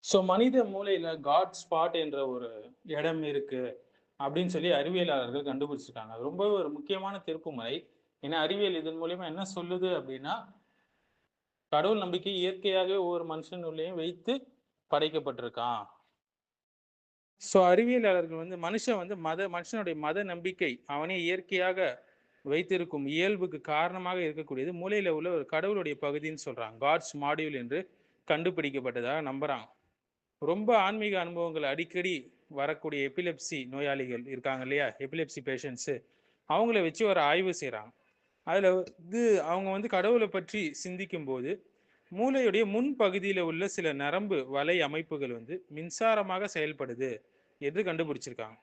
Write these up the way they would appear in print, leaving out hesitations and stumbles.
So மனித மூளையில God spot என்ற ஒரு இடம் இருக்கு அப்படின்னு சொல்லி அறிவியலாளர்கள் கண்டுபிடிச்சிருக்காங்க. அது ரொம்ப ஒரு முக்கியமான திருப்புமுனை. ஏன்னா அறிவியல் இதன் மூலியமா என்ன சொல்லுது அப்படின்னா, கடவுள் நம்பிக்கை இயற்கையாகவே ஒவ்வொரு மனுஷனுள்ளேயும் வைத்து படைக்கப்பட்டிருக்கான். ஸோ அறிவியலாளர்கள் வந்து மனுஷன் வந்து மனுஷனுடைய மத நம்பிக்கை அவனே இயற்கையாக வைத்திருக்கும் இயல்புக்கு காரணமாக இருக்கக்கூடியது மூளையில உள்ள ஒரு கடவுளுடைய பகுதின்னு சொல்றாங்க. காட்ஸ் மாடியூல் என்று கண்டுபிடிக்கப்பட்டதாக நம்புறாங்க. ரொம்ப ஆன்மீக அனுபவங்கள் அடிக்கடி வரக்கூடிய எபிலெப்சி நோயாளிகள் இருக்காங்க இல்லையா? Epilepsy patients. அவங்கள வச்சு ஒரு ஆய்வு செய்றாங்க. அதுல வந்து அவங்க வந்து கடவுள பற்றி சிந்திக்கும்போது, மூளையுடைய முன் பகுதியில உள்ள சில நரம்பு வலை அமைப்புகள் வந்து மின்சாரமாக செயல்படுது என்று கண்டுபிடிச்சிருக்காங்க.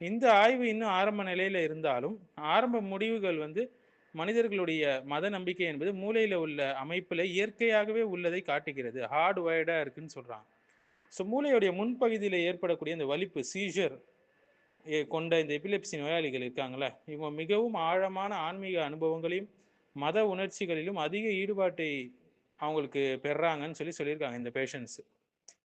இந்த ஆய்வு இன்னும் ஆரம்ப நிலையில இருந்தாலும், ஆரம்ப முடிவுகள் வந்து மனிதர்களுடைய மத நம்பிக்கை என்பது மூளையில உள்ள அமைப்புல இயற்கையாகவே உள்ளதை காட்டுகிறது. ஹார்ட் வயர்டா இருக்குன்னு சொல்றாங்க. ஸோ மூளையுடைய முன்பகுதியில ஏற்படக்கூடிய இந்த வலிப்பு, சீஷர் கொண்ட இந்த எபிலெப்சி நோயாளிகள் இருக்காங்கல்ல, இவங்க மிகவும் ஆழமான ஆன்மீக அனுபவங்களையும், மத உணர்ச்சிகளிலும் அதிக ஈடுபாட்டை அவங்களுக்கு பெர்றாங்கன்னு சொல்லியிருக்காங்க இந்த பேஷண்ட்ஸ்.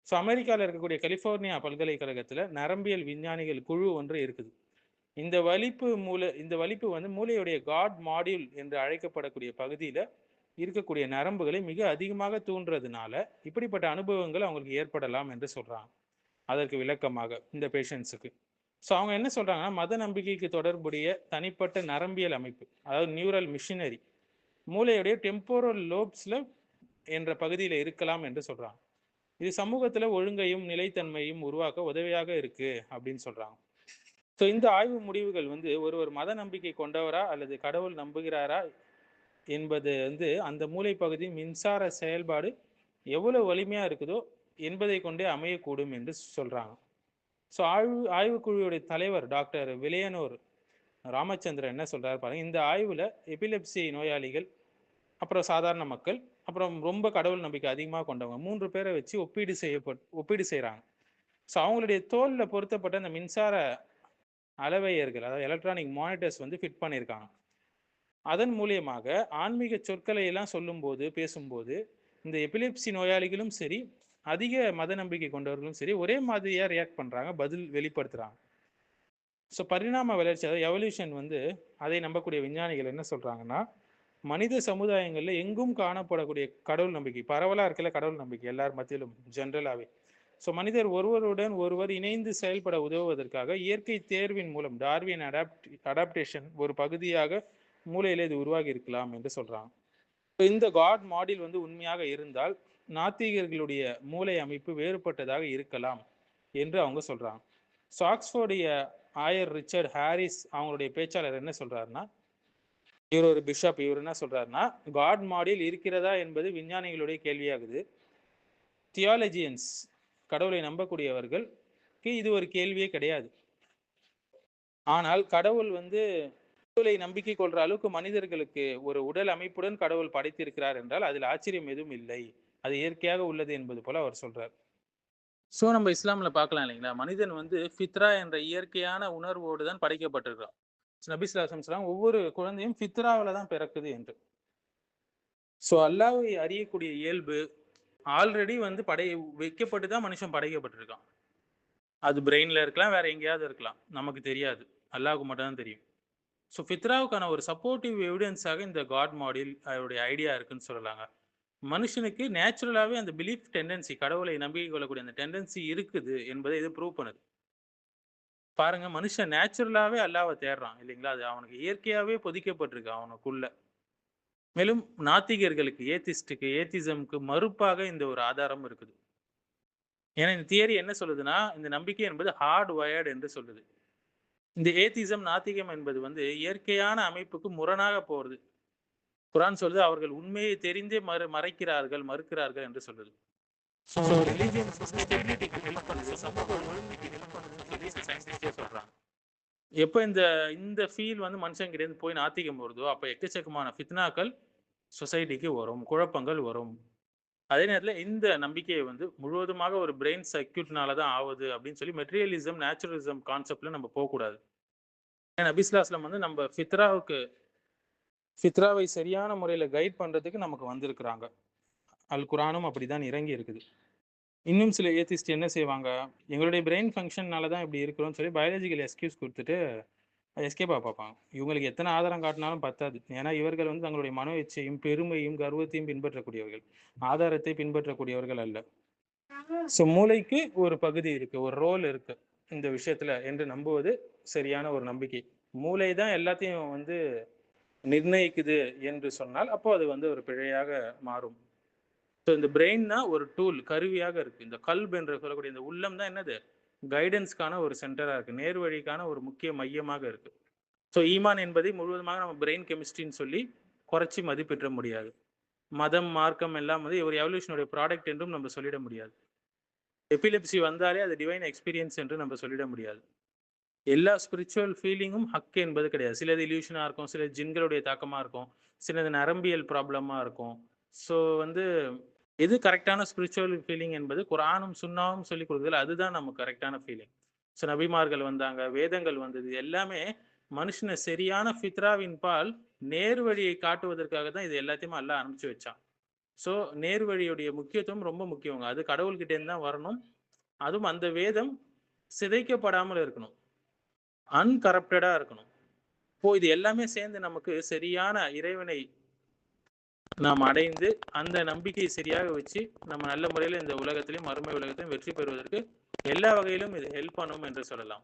ஸோ அமெரிக்கால இருக்கக்கூடிய கலிஃபோர்னியா பல்கலைக்கழகத்துல நரம்பியல் விஞ்ஞானிகள் குழு ஒன்று இருக்குது. இந்த வலிப்பு வந்து மூளையுடைய காட் மாடியூல் என்று அழைக்கப்படக்கூடிய பகுதியில இருக்கக்கூடிய நரம்புகளை மிக அதிகமாக தூண்டுறதுனால, இப்படிப்பட்ட அனுபவங்கள் அவங்களுக்கு ஏற்படலாம் என்று சொல்றாங்க. அதற்கு விளக்கமாக இந்த பேஷண்ட்ஸுக்கு. ஸோ அவங்க என்ன சொல்றாங்கன்னா, மத நம்பிக்கைக்கு தொடர்புடைய தனிப்பட்ட நரம்பியல் அமைப்பு, அதாவது நியூரல் மிஷினரி, மூளையுடைய டெம்போரல் லோப்ஸ்ல என்ற பகுதியில இருக்கலாம் என்று சொல்றாங்க. இது சமூகத்துல ஒழுங்கையும், நிலைத்தன்மையும் உருவாக்க உதவியாக இருக்கு அப்படின்னு சொல்றாங்க. ஸோ இந்த ஆய்வு முடிவுகள் வந்து ஒருவர் மத நம்பிக்கை கொண்டவரா அல்லது கடவுள் நம்புகிறாரா என்பது வந்து அந்த மூளை பகுதி மின்சார செயல்பாடு எவ்வளவு வலிமையா இருக்குதோ என்பதை கொண்டே அமையக்கூடும் என்று சொல்றாங்க. ஸோ ஆய்வுக்குழுவுடைய தலைவர் டாக்டர் விலையனூர் ராமச்சந்திரன் என்ன சொல்றாரு பாருங்க. இந்த ஆய்வுல எபிலெப்சி நோயாளிகள், அப்புறம் சாதாரண மக்கள், அப்புறம் ரொம்ப கடவுள் நம்பிக்கை அதிகமாக கொண்டவங்க 3 பேரை வச்சு ஒப்பீடு செய்றாங்க. ஸோ அவங்களுடைய தோல்ல பொருத்தப்பட்ட அந்த மின்சார அளவையர்கள், அதாவது எலக்ட்ரானிக் மானிட்டர்ஸ் வந்து ஃபிட் பண்ணியிருக்காங்க. அதன் மூலியமாக ஆன்மீக சொற்களை எல்லாம் சொல்லும்போது, பேசும்போது இந்த எபிலெப்சி நோயாளிகளும் சரி, அதிக மத நம்பிக்கை கொண்டவர்களும் சரி, ஒரே மாதிரியா ரியாக்ட் பண்றாங்க, பதில் வெளிப்படுத்துறாங்க. ஸோ பரிணாம வளர்ச்சி, அதாவது எவல்யூஷன் வந்து அதை நம்பக்கூடிய விஞ்ஞானிகள் என்ன சொல்றாங்கன்னா, மனித சமுதாயங்கள்ல எங்கும் காணப்படக்கூடிய கடவுள் நம்பிக்கை, பரவலா இருக்கல கடவுள் நம்பிக்கை எல்லார் மத்தியிலும் ஜென்ரலாவே. ஸோ மனிதர் ஒருவருடன் ஒருவர் இணைந்து செயல்பட உதவுவதற்காக இயற்கை தேர்வின் மூலம் டார்வின் அடாப்டேஷன் ஒரு பகுதியாக மூளையில இது உருவாகி இருக்கலாம் என்று சொல்றாங்க. இந்த காட் மாடில் வந்து உண்மையாக இருந்தால் நாத்திகர்களுடைய மூளை அமைப்பு வேறுபட்டதாக இருக்கலாம் என்று அவங்க சொல்றாங்க. ஆக்ஸ்போர்டைய ஆயர் ரிச்சர்ட் ஹாரிஸ் அவங்களுடைய பேச்சாளர் என்ன சொல்றாருன்னா, இவர் ஒரு பிஷப், இவர் என்ன சொல்றாருன்னா, காட் மாடில் இருக்கிறதா என்பது விஞ்ஞானிகளுடைய கேள்வியாகுது. தியாலஜியன்ஸ், கடவுளை நம்பக்கூடியவர்களுக்கு இது ஒரு கேள்வியே கிடையாது. ஆனால் கடவுள் வந்து கடவுளை நம்பிக்கை கொள்ற அளவுக்கு மனிதர்களுக்கு ஒரு உடல் அமைப்புடன் கடவுள் படைத்திருக்கிறார் என்றால் அதில் ஆச்சரியம் எதுவும் இல்லை. அது இயற்கையாக உள்ளது என்பது போல அவர் சொல்றார். ஸோ நம்ம இஸ்லாம்ல பார்க்கலாம் இல்லைங்களா, மனிதன் வந்து ஃபித்ரா என்ற இயற்கையான உணர்வோடு தான் படைக்கப்பட்டிருக்கிறான். நபி ஸல்லல்லாஹு அலைஹி வஸல்லம் சொல்றாங்க, ஒவ்வொரு குழந்தையும் ஃபித்ராவில தான் பிறக்குது என்று. ஸோ அல்லாஹ்வை அறியக்கூடிய இயல்பு ஆல்ரெடி வந்து வைக்கப்பட்டு தான் மனுஷன் படைக்கப்பட்டிருக்கான். அது பிரெயின்ல இருக்கலாம், வேற எங்கேயாவது இருக்கலாம், நமக்கு தெரியாது. அல்லாஹ்வுக்கு மட்டும் தான் தெரியும். ஸோ ஃபித்ராவுக்கான ஒரு சப்போர்ட்டிவ் எவிடன்ஸாக இந்த காட் மாடில் அதோடைய ஐடியா இருக்குன்னு சொல்லலாங்க. மனுஷனுக்கு நேச்சுரலாவே அந்த பிலீஃப் டெண்டன்சி, கடவுளை நம்பிக்கை கொள்ளக்கூடிய அந்த டெண்டன்சி இருக்குது என்பதை இது ப்ரூவ் பண்ணுது. பாருங்க, மனுஷன் நேச்சுரலாவே அல்லாஹ்வ தேடுறான் இல்லைங்களா? அது அவனுக்கு இயற்கையாவே பொதிக்கப்பட்டிருக்கு அவனுக்குள்ள. மேலும் நாத்திகர்களுக்கு, ஏத்திசம்க்கு மறுப்பாக இந்த ஒரு ஆதாரம் இருக்குது. ஏன்னா இந்த தியரி என்ன சொல்லுதுன்னா, இந்த நம்பிக்கை என்பது ஹார்ட் வயர்ட் என்று சொல்லுது. இந்த ஏத்திசம், நாத்திகம் என்பது வந்து இயற்கையான அமைப்புக்கு முரணாக போறது. குரான் சொல்லுது, அவர்கள் உண்மையை தெரிந்தே மறைக்கிறார்கள், மறுக்கிறார்கள் என்று சொல்லுது. ஸோ ரிலிஜியன்ஸ் வந்து ஸ்டெபிலிட்டிக்கு ஹெல்ப் பண்ணுது, சமூக ஒழுங்குக்கு ஹெல்ப் பண்ணுதுன்னு சொல்லி சயின்டிஸ்டே சொல்றாங்க. எப்ப இந்த இந்த ஃபீல் வந்து மனுஷங்கிட்டேருந்து போய் நாத்திகம் வருதோ, அப்ப எக்கச்சக்கமான ஃபித்னாக்கள் சொசைட்டிக்கு வரும், குழப்பங்கள் வரும். அதே நேரத்துல இந்த நம்பிக்கையை வந்து முழுவதுமாக ஒரு பிரெயின் சர்க்யூட்னால தான் ஆவுது அப்படின்னு சொல்லி மெட்டீரியலிசம், நேச்சுரலிசம் கான்செப்ட்ல நம்ம போகக்கூடாது. நபி ஸல்லல்லாஹு அலைஹி வஸல்லம் வந்து நம்ம ஃபித்ராவை சரியான முறையில கைட் பண்றதுக்கு நமக்கு வந்திருக்கிறாங்க. அல் குரானும் அப்படிதான் இறங்கி இருக்குது. இன்னும் சில ஏத்திஸ்ட் என்ன செய்வாங்க, எங்களுடைய பிரெயின் ஃபங்ஷன்னால தான் இப்படி இருக்கிறோம்னு சொல்லி பயாலஜிக்கல் எக்ஸ்கியூஸ் குடுத்துட்டு எஸ்கேப்பா பார்ப்பாங்க. இவங்களுக்கு எத்தனை ஆதாரம் காட்டினாலும் பத்தாது. ஏன்னா இவர்கள் வந்து தங்களுடைய மனோ இச்சையும், பெருமையும், கர்வத்தையும் பின்பற்றக்கூடியவர்கள். ஆதாரத்தை பின்பற்றக்கூடியவர்கள் அல்ல. ஸோ மூளைக்கு ஒரு பகுதி இருக்கு, ஒரு ரோல் இருக்கு இந்த விஷயத்துல என்று நம்புவது சரியான ஒரு நம்பிக்கை. மூளை தான் எல்லாத்தையும் வந்து நிர்ணயிக்குது என்று சொன்னால் அப்போ அது வந்து ஒரு பிழையாக மாறும். ஸோ இந்த பிரெயின் தான் ஒரு டூல், கருவியாக இருக்கு. இந்த கல்ப் என்று சொல்லக்கூடிய இந்த உள்ளம் தான் என்னது, கைடன்ஸ்க்கான ஒரு சென்டரா இருக்கு, நேர்வழிக்கான ஒரு முக்கிய மையமாக இருக்கு. ஸோ ஈமான் என்பதை முழுவதுமாக நம்ம பிரெயின் கெமிஸ்ட்ரின்னு சொல்லி குறைச்சி மதிப்பிட முடியாது. மதம், மார்க்கம் எல்லாம் வந்து ஒரு எவல்யூஷனுடைய ப்ராடக்ட் என்றும் நம்ம சொல்லிட முடியாது. எபிலிப்சி வந்தாலே அது டிவைன் எக்ஸ்பீரியன்ஸ் என்று நம்ம சொல்லிட முடியாது. எல்லா ஸ்பிரிச்சுவல் ஃபீலிங்கும் ஹக் என்பது கிடையாது. சிலது இல்யூஷனா இருக்கும், சில ஜின்களுடைய தாக்கமா இருக்கும், சிலது நரம்பியல் ப்ராப்ளமா இருக்கும். ஸோ வந்து எது கரெக்டான ஸ்பிரிச்சுவல் ஃபீலிங் என்பது குரானும் சுன்னாவும் சொல்லிக் கொடுக்குதுல, அதுதான் நமக்கு கரெக்டான ஃபீலிங். ஸோ நபிமார்கள் வந்தாங்க, வேதங்கள் வந்தது, எல்லாமே மனுஷனை சரியான ஃபித்ராவின் பால் நேர்வழியை காட்டுவதற்காக தான் இது எல்லாத்தையுமே அல்லாஹ் அனுப்பிச்சு வச்சான். ஸோ நேர்வழியுடைய முக்கியத்துவம் ரொம்ப முக்கியங்க. அது கடவுள்கிட்ட இருந்து தான் வரணும். அதுவும் அந்த வேதம் சிதைக்கப்படாமல் இருக்கணும், அன்கரப்டடா இருக்கணும். இப்போ இது எல்லாமே சேர்ந்து நமக்கு சரியான இறைவனை நாம் அடைந்து அந்த நம்பிக்கையை சரியாக வச்சு நம்ம நல்ல முறையில் இந்த உலகத்திலையும் மறுமை உலகத்திலையும் வெற்றி பெறுவதற்கு எல்லா வகையிலும் இது ஹெல்ப் பண்ணும் என்று சொல்லலாம்.